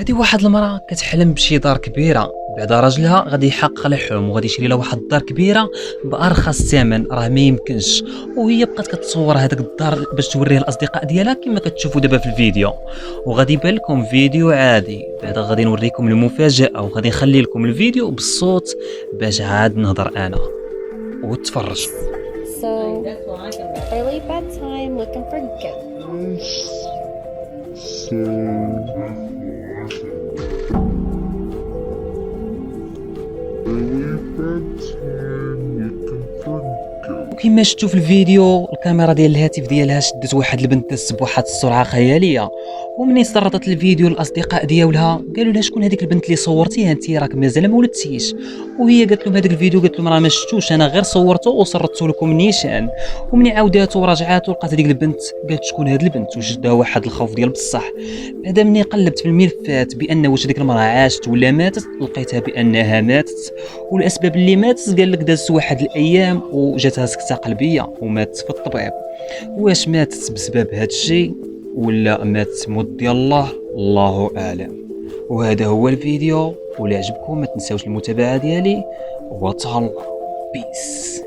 هذه واحد المرأة كتحلم بشي دار كبيرة، بعدا راجلها غادي يحقق لها حلم وغادي يشري لها واحد الدار كبيرة بأرخص ثمن، راه ما يمكنش. وهي بقات كتصور هذاك الدار باش توريه الاصدقاء ديالها كما كتشوفوا دابا في الفيديو. وغادي يبان لكم فيديو عادي، بعدا غادي نوريكم المفاجأة وغادي نخلي لكم الفيديو بالصوت باش عاد نهضر انا وتفرجوا. So, early bedtime, looking for ghosts. وكما شفتوا في الفيديو الكاميرا ديال الهاتف ديالها شدت واحد البنت بواحد السرعه خياليه. ومنين سرطت الفيديو الاصدقاء ديالها قالوا لها شكون هذيك البنت اللي صورتيها انت، راك مازال ما ولدتيش. وهي قالت لهم هذاك الفيديو، قالت لهم راه ما شفتوش، انا غير صورته وسرطته لكم نيشان. ومني عاوداتو ورجعاتو لقات هذيك البنت، قالت شكون هاد البنت، وشدها واحد الخوف ديال بصح. بعدا مني قلبت في الملفات بان واش هذيك المراه عاشت ولا ماتت، لقيتها بانها ماتت. والاسباب اللي ماتت قال لك دازت واحد الايام وجاتها سكته قلبيه وماتت في الطبيب. واش ماتت بسبب هذا الشيء ولا ماتت موت ديال الله اعلم. وهذا هو الفيديو، ولا عجبكم ما تنساوش المتابعه ديالي وتهلاو. بيس.